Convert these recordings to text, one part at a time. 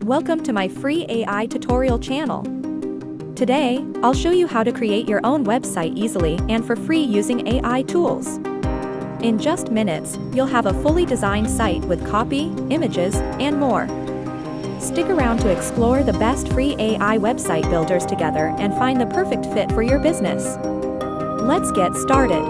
Welcome to my free AI tutorial channel. Today, I'll show you how to create your own website easily and for free using AI tools. In just minutes, you'll have a fully designed site with copy, images, and more. Stick around to explore the best free AI website builders together and find the perfect fit for your business. Let's get started.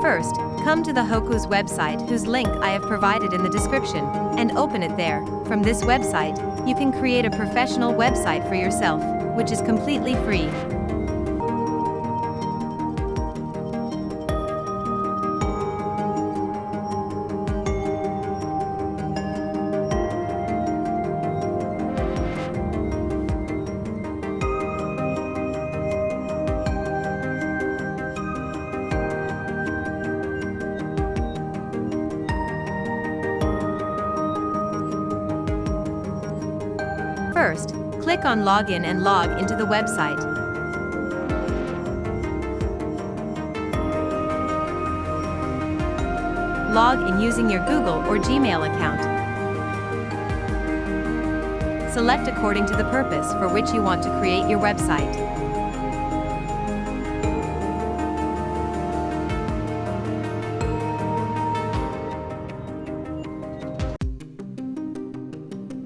First, come to the Hoku's website, whose link I have provided in the description, and open it there. From this website, you can create a professional website for yourself, which is completely free. First, click on Login and log into the website. Log in using your Google or Gmail account. Select according to the purpose for which you want to create your website.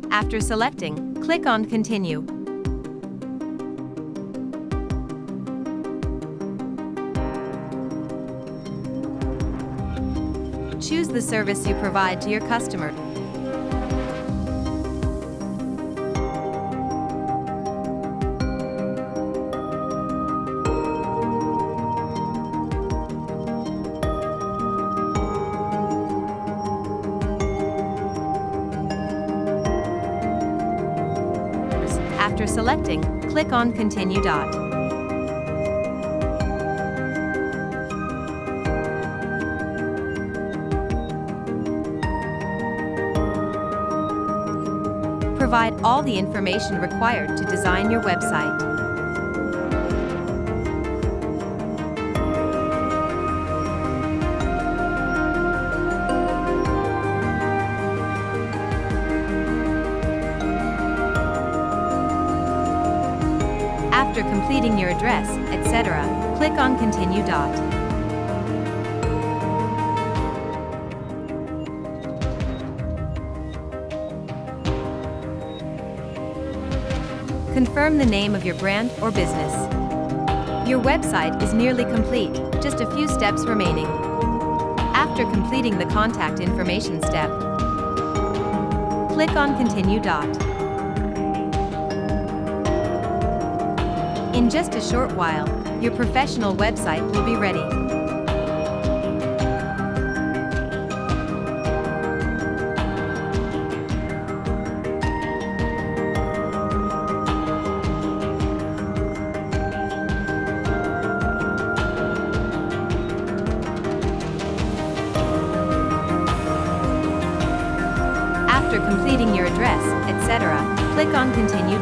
After selecting, click on Continue. Choose the service you provide to your customer. After selecting, click on Continue. Provide all the information required to design your website. After completing your address, etc., click on Continue. Confirm the name of your brand or business. Your website is nearly complete, just a few steps remaining. After completing the contact information step, click on Continue. In just a short while, your professional website will be ready. After completing your address, etc., click on Continue.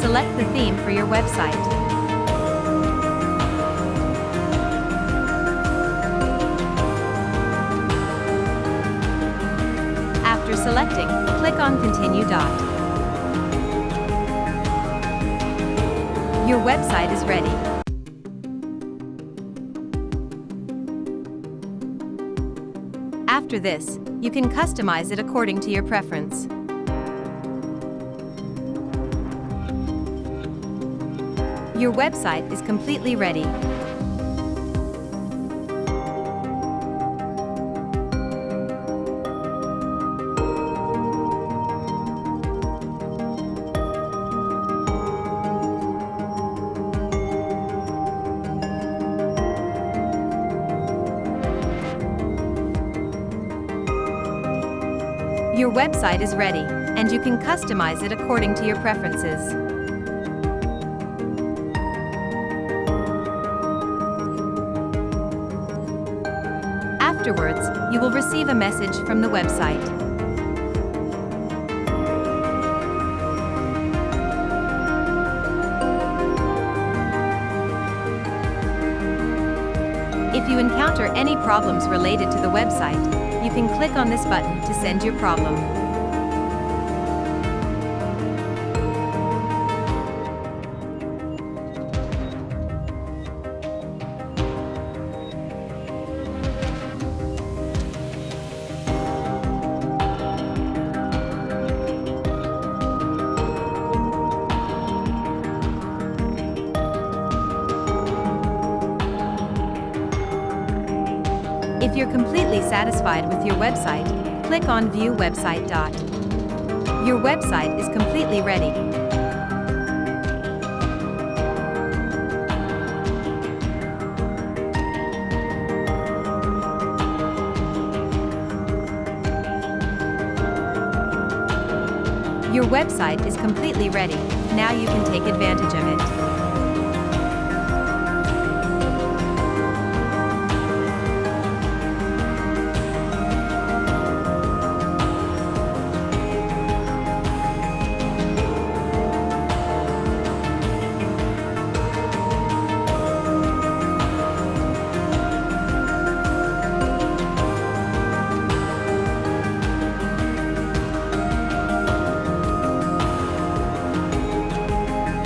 Select the theme for your website. After selecting, click on Continue. Your website is ready. After this, you can customize it according to your preference. Your website is completely ready. Your website is ready, and you can customize it according to your preferences. Afterwards, you will receive a message from the website. If you encounter any problems related to the website, you can click on this button to send your problem. If you're completely satisfied with your website, click on View Website. Your website is completely ready. Your website is completely ready. Now you can take advantage of it.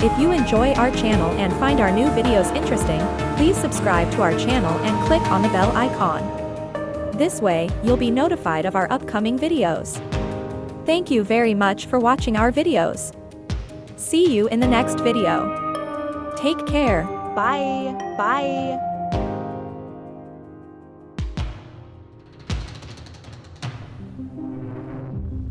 If you enjoy our channel and find our new videos interesting, please subscribe to our channel and click on the bell icon. This way, you'll be notified of our upcoming videos. Thank you very much for watching our videos. See you in the next video. Take care. Bye. Bye.